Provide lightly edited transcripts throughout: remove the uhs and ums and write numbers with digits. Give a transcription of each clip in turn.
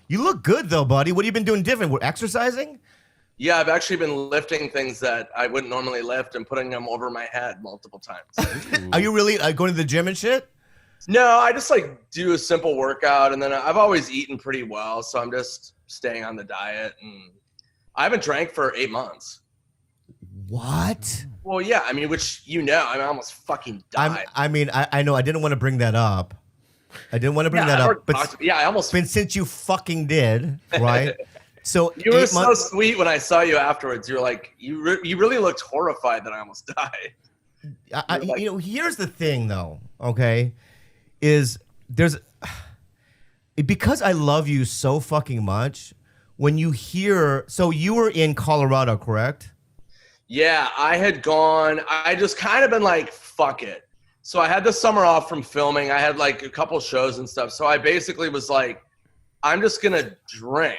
You look good though, buddy. What have you been doing different? What, exercising? Yeah, I've actually been lifting things that I wouldn't normally lift and putting them over my head multiple times. Are you really going to the gym and shit? No, I just like do a simple workout, and then I've always eaten pretty well, so I'm just staying on the diet. And I haven't drank for 8 months. What? Well, yeah, I mean, which I almost fucking died. I know. I didn't want to bring that up. But I almost. But since you fucking did, right? So you were so sweet when I saw you afterwards. You're like, you really looked horrified that I almost died. Here's the thing, though. Okay, is because I love you so fucking much. When you hear, so you were in Colorado, correct? Yeah, I had gone. I just kind of been like, fuck it. So I had the summer off from filming. I had like a couple shows and stuff. So I basically was like, I'm just gonna drink.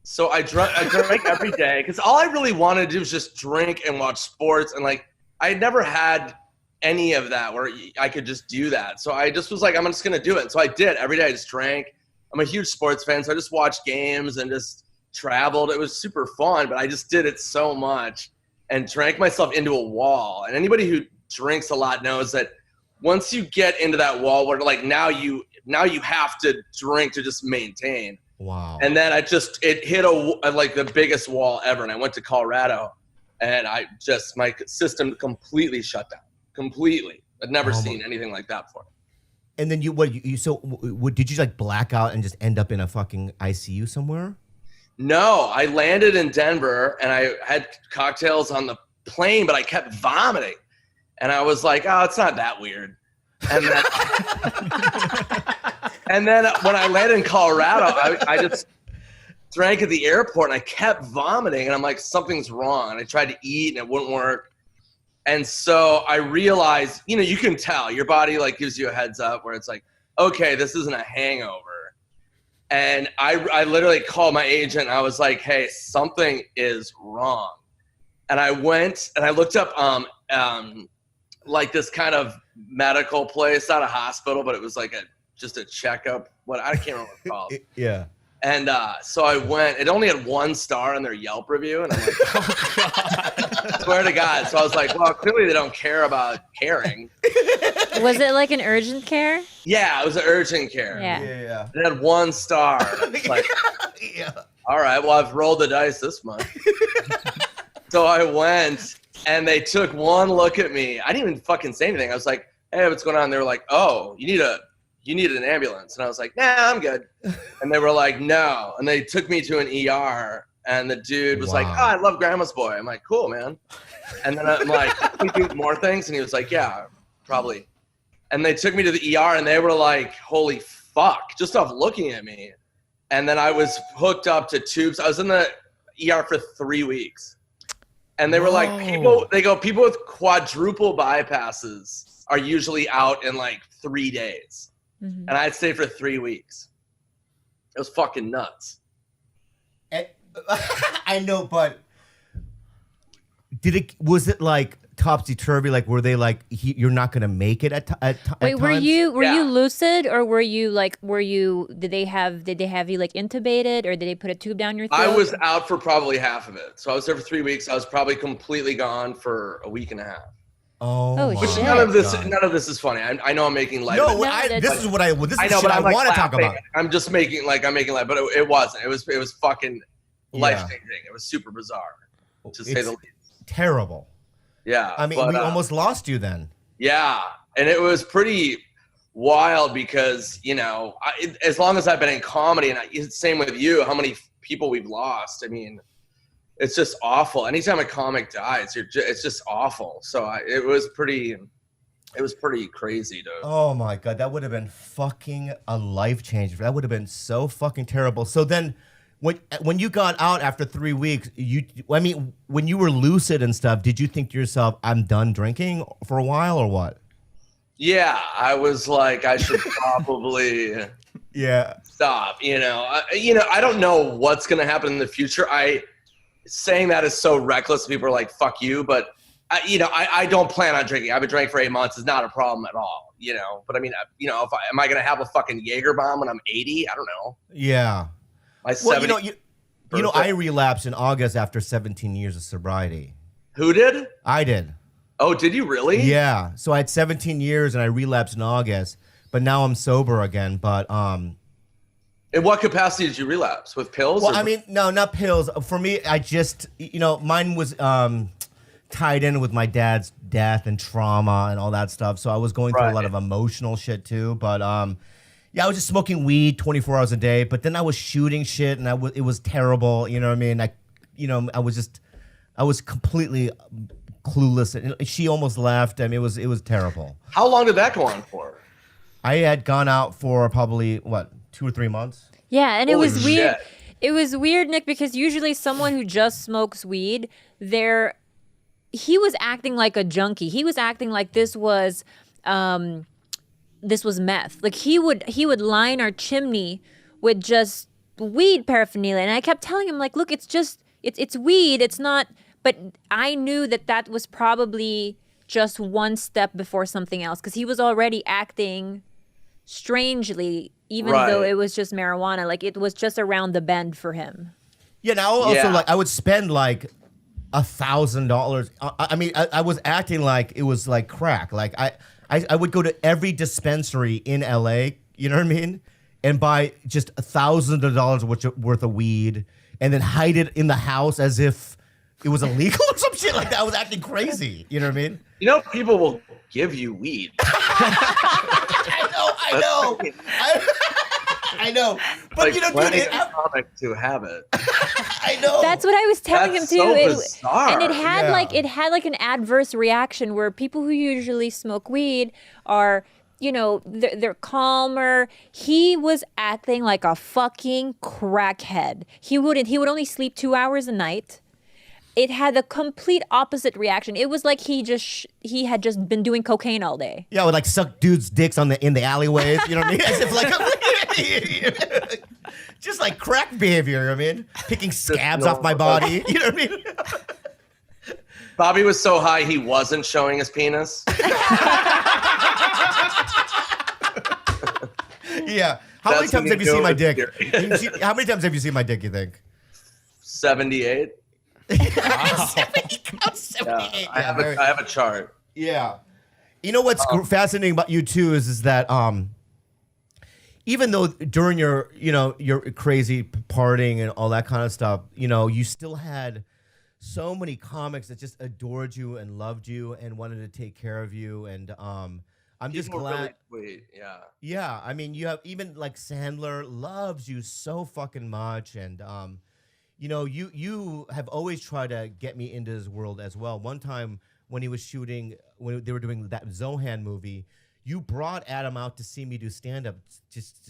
So I drank every day because all I really wanted to do was just drink and watch sports. And like, I had never had any of that where I could just do that. So I just was like, I'm just gonna do it. And so I did every day. I just drank. I'm a huge sports fan, so I just watched games and just traveled. It was super fun, but I just did it so much and drank myself into a wall. And anybody who drinks a lot knows that once you get into that wall where like now you have to drink to just maintain. Wow. And then it hit like the biggest wall ever. And I went to Colorado and my system completely shut down. Completely. I'd never seen anything like that before. And then did you like black out and just end up in a fucking ICU somewhere? No, I landed in Denver and I had cocktails on the plane, but I kept vomiting. And I was like, oh, it's not that weird. And then, and then when I landed in Colorado, I just drank at the airport and I kept vomiting. And I'm like, something's wrong. And I tried to eat and it wouldn't work. And so I realized, you can tell your body like gives you a heads up where it's like, okay, this isn't a hangover. And I literally called my agent and I was like, hey, something is wrong. And I went and I looked up like this kind of medical place, not a hospital, but it was like just a checkup. I can't remember what it's called. Yeah. And so I went. It only had 1 star on their Yelp review, and I'm like, oh God. Swear to God. So I was like, well, clearly they don't care about caring. Was it like an urgent care? Yeah, it was an urgent care. Yeah. It had 1 star. Like, yeah. All right, well, I've rolled the dice this month. So I went, and they took 1 look at me. I didn't even fucking say anything. I was like, hey, what's going on? They were like, oh, you need an ambulance. And I was like, nah, I'm good. And they were like, no. And they took me to an ER, and the dude was like, oh, I love Grandma's Boy. I'm like, cool, man. And then I'm like, can you do more things? And he was like, yeah, probably. And they took me to the ER, and they were like, holy fuck, just off looking at me. And then I was hooked up to tubes. I was in the ER for 3 weeks. And they were like, people with quadruple bypasses are usually out in like 3 days. Mm-hmm. And I'd stay for 3 weeks. It was fucking nuts. I know, but was it like topsy-turvy? Like, were they like, you're not going to make it at Wait, times? were you lucid, or did they have you like intubated, or did they put a tube down your throat? I was out for probably half of it. So I was there for 3 weeks. I was probably completely gone for a week and a half. Oh, shit. None of this is funny. I know I'm making light of it. This is I want to talk about. I'm just making light, but it wasn't. It was fucking life-changing. It was super bizarre, to say the least. Terrible. Yeah. I mean, we almost lost you then. Yeah. And it was pretty wild because, as long as I've been in comedy, and same with you, how many people we've lost. I mean, it's just awful. Anytime a comic dies, it's just awful. So it was pretty crazy, dude. Oh my God. That would have been fucking a life changer. That would have been so fucking terrible. So then when you got out after 3 weeks, when you were lucid and stuff, did you think to yourself, I'm done drinking for a while, or what? Yeah, I was like, I should probably stop. I don't know what's gonna happen in the future. Saying that is so reckless. People are like, fuck you, but I don't plan on drinking. I've been drinking for 8 months. It's not a problem at all. But I mean, am I gonna have a fucking Jaeger bomb when I'm 80? I don't know. Yeah. Well, I relapsed in August after 17 years of sobriety. Who did? I did. Oh, did you really? Yeah. So I had 17 years and I relapsed in August, but now I'm sober again. But in what capacity did you relapse? With pills? Well, I mean, no, not pills. For me, I just, mine was tied in with my dad's death and trauma and all that stuff. So I was going through a lot of emotional shit too. But yeah, I was just smoking weed 24 hours a day. But then I was shooting shit and it was terrible. You know what I mean? I was completely clueless. And she almost left. I mean, it was terrible. How long did that go on for? I had gone out for probably 2 or 3 months. Yeah, and Holy it was weird. shit. It was weird, Nick, because usually someone who just smokes weed, he was acting like a junkie. He was acting like this was meth. Like he would line our chimney with just weed paraphernalia, and I kept telling him like, look, it's weed. It's not. But I knew that was probably just one step before something else, because he was already acting strangely, even though it was just marijuana. Like it was just around the bend for him. Yeah, now also I would spend like $1,000. I mean, I was acting like it was like crack. Like I would go to every dispensary in LA, you know what I mean, and buy just $1,000 worth of weed, and then hide it in the house as if it was illegal or some shit like that. I was acting crazy. You know what I mean? People will give you weed. I know. I know. But like dude, comic to have it. I know. That's what I was telling him too. So bizarre. And it had like an adverse reaction where people who usually smoke weed are, they're calmer. He was acting like a fucking crackhead. He would only sleep 2 hours a night. It had the complete opposite reaction. It was like he had just been doing cocaine all day. Yeah, I would like suck dudes' dicks in the alleyways. You know what I mean? As if like just like crack behavior. You know what I mean? Picking scabs off my body. You know what I mean? Bobby was so high he wasn't showing his penis. Yeah. How many times have you seen my dick? How many times have you seen my dick? You think? 78. Wow. 78. I have a chart. Yeah. You know what's fascinating about you too is that even though during your crazy partying and all that kind of stuff, you still had so many comics that just adored you and loved you and wanted to take care of you, and I'm just glad. Really sweet. Yeah. Yeah, I mean, you have even like Sandler loves you so fucking much, and you have always tried to get me into his world as well. One time when they were doing that Zohan movie, you brought Adam out to see me do stand-up just